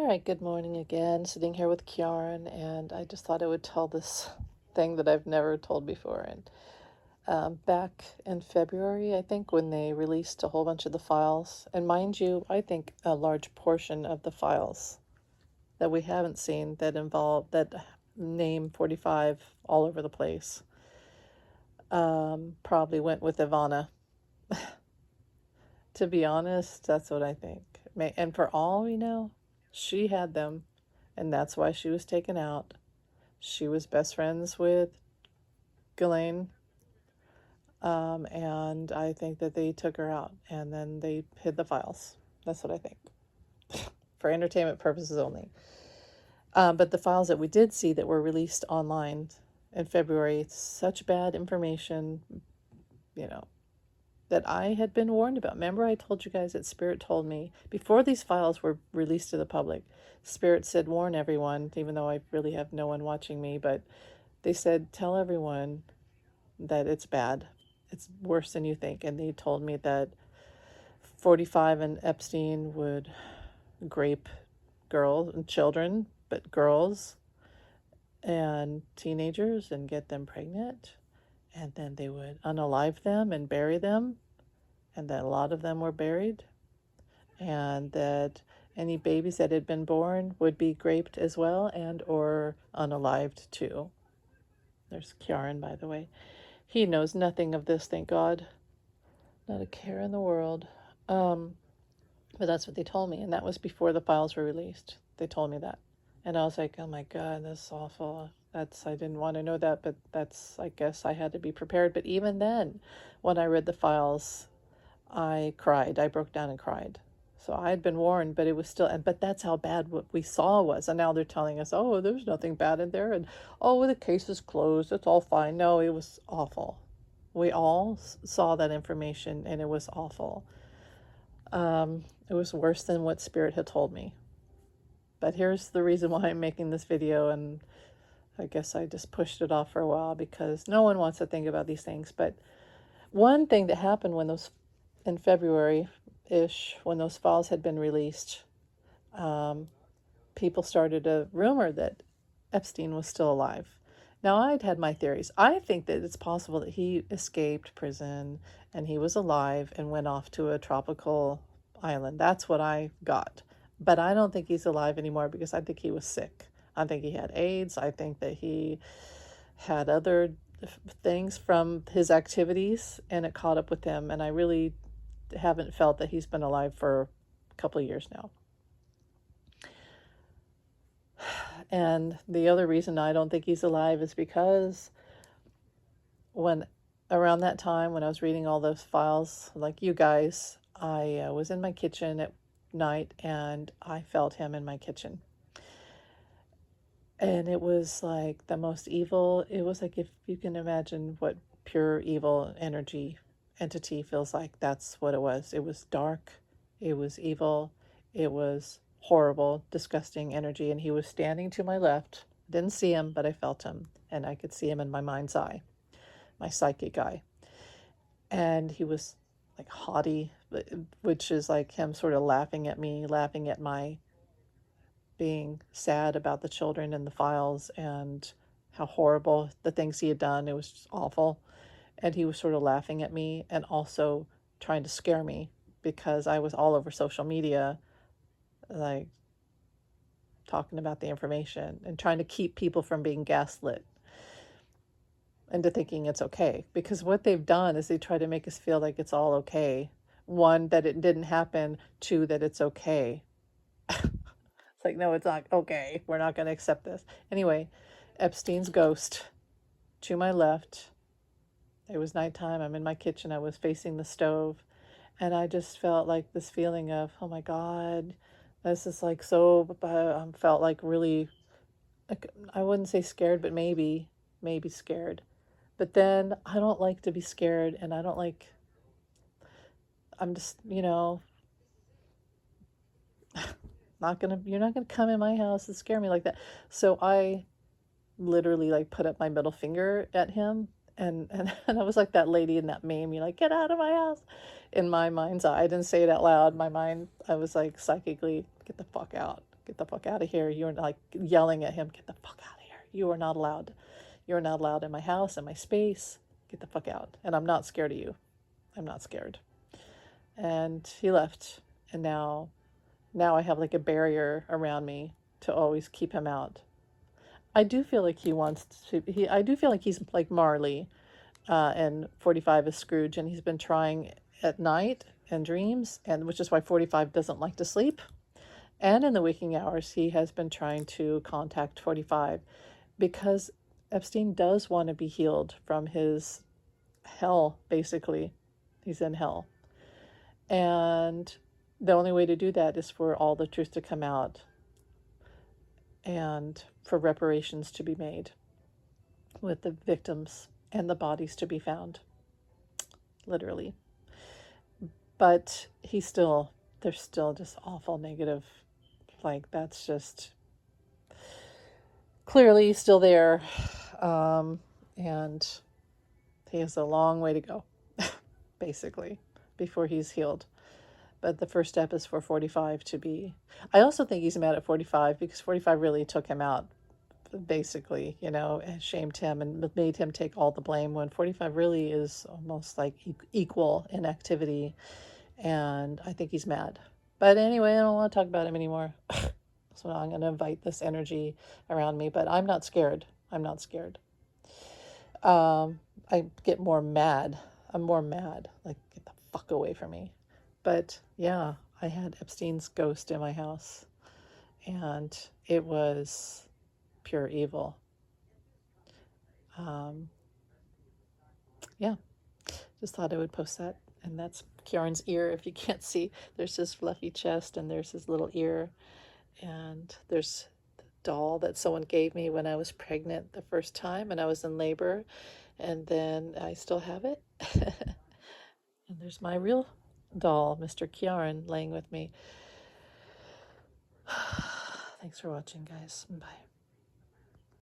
right, good morning again. Sitting here with Kieran, and I just thought I would tell this thing that I've never told before. And back in February, I think, when they released a whole bunch of the files, and mind you, I think a large portion of the files that we haven't seen that name 45 all over the place, probably went with Ivana. To be honest, that's what I think. And for all we know, she had them, and that's why she was taken out. She was best friends with Ghislaine, and I think that they took her out and then they hid the files. That's what I think, for entertainment purposes only. But the files that we did see that were released online in February, such bad information, you know, that I had been warned about. Remember, I told you guys that Spirit told me before these files were released to the public. Spirit said, warn everyone, even though I really have no one watching me, but they said, tell everyone that it's bad. It's worse than you think. And they told me that 45 and Epstein would grape girls and children, but girls and teenagers, and get them pregnant. And then they would unalive them and bury them. And that a lot of them were buried. And that any babies that had been born would be graped as well and or unalived too. There's Kieran, by the way. He knows nothing of this, thank God. Not a care in the world. But that's what they told me, and that was before the files were released. They told me that. And I was like, oh my God, that's awful. I didn't want to know that, but I guess I had to be prepared. But even then, when I read the files, I cried. I broke down and cried. So I had been warned, but it was still, but that's how bad what we saw was. And now they're telling us, oh, there's nothing bad in there. And oh, the case is closed. It's all fine. No, it was awful. We all saw that information and it was awful. It was worse than what Spirit had told me. But here's the reason why I'm making this video, and I guess I just pushed it off for a while because no one wants to think about these things. But one thing that happened in February-ish, when those files had been released, people started a rumor that Epstein was still alive. Now, I'd had my theories. I think that it's possible that he escaped prison and he was alive and went off to a tropical island. That's what I got. But I don't think he's alive anymore because I think he was sick. I think he had AIDS. I think that he had other things from his activities and it caught up with him. And I really haven't felt that he's been alive for a couple of years now. And the other reason I don't think he's alive is because around that time when I was reading all those files, like you guys, I was in my kitchen at night and I felt him in my kitchen. And it was like the most evil. It was like, if you can imagine what pure evil entity feels like, that's what it was. It was dark. It was evil. It was horrible, disgusting energy. And he was standing to my left. Didn't see him, but I felt him. And I could see him in my mind's eye, my psychic eye. And he was like haughty, which is like him sort of laughing at me, laughing at my being sad about the children and the files and how horrible the things he had done. It was just awful. And he was sort of laughing at me and also trying to scare me because I was all over social media, like talking about the information and trying to keep people from being gaslit into thinking it's okay. Because what they've done is they try to make us feel like it's all okay. One, that it didn't happen. Two, that it's okay. It's like, no, it's not okay. We're not going to accept this. Anyway, Epstein's ghost to my left. It was nighttime. I'm in my kitchen. I was facing the stove. And I just felt like this feeling of, oh my God, this is like so, felt like really, like, I wouldn't say scared, but maybe scared. But then I don't like to be scared, and I don't like, I'm just, you're not gonna come in my house and scare me like that. So I literally like put up my middle finger at him, and I was like that lady in that meme, you like, get out of my house. In my mind's eye, I didn't say it out loud. My mind, I was like psychically, get the fuck out, Get the fuck out of here. You're like yelling at him, get the fuck out of here. You are not allowed. You're not allowed in my house, in my space. Get the fuck out. And I'm not scared of you. I'm not scared. And he left. And now I have like a barrier around me to always keep him out. I do feel like he wants to, I do feel like he's like Marley, and 45 is Scrooge, and he's been trying at night and dreams, and which is why 45 doesn't like to sleep. And in the waking hours, he has been trying to contact 45 because Epstein does want to be healed from his hell, basically. He's in hell. And the only way to do that is for all the truth to come out and for reparations to be made with the victims and the bodies to be found, literally. But there's still just awful negative, like that's just clearly still there. And he has a long way to go, basically, before he's healed. But the first step is for 45 to be. I also think he's mad at 45 because 45 really took him out, basically, and shamed him and made him take all the blame when 45 really is almost like equal in activity. And I think he's mad. But anyway, I don't want to talk about him anymore. So I'm going to invite this energy around me, but I'm not scared. I'm not scared. I get more mad. I'm more mad. Like, get the fuck away from me. But yeah, I had Epstein's ghost in my house, and it was pure evil. Yeah, just thought I would post that. And that's Kieran's ear. If you can't see, there's his fluffy chest, and there's his little ear, and there's the doll that someone gave me when I was pregnant the first time and I was in labor, and then I still have it. And there's my real doll, Mr. Kieran, laying with me. Thanks for watching, guys. Bye.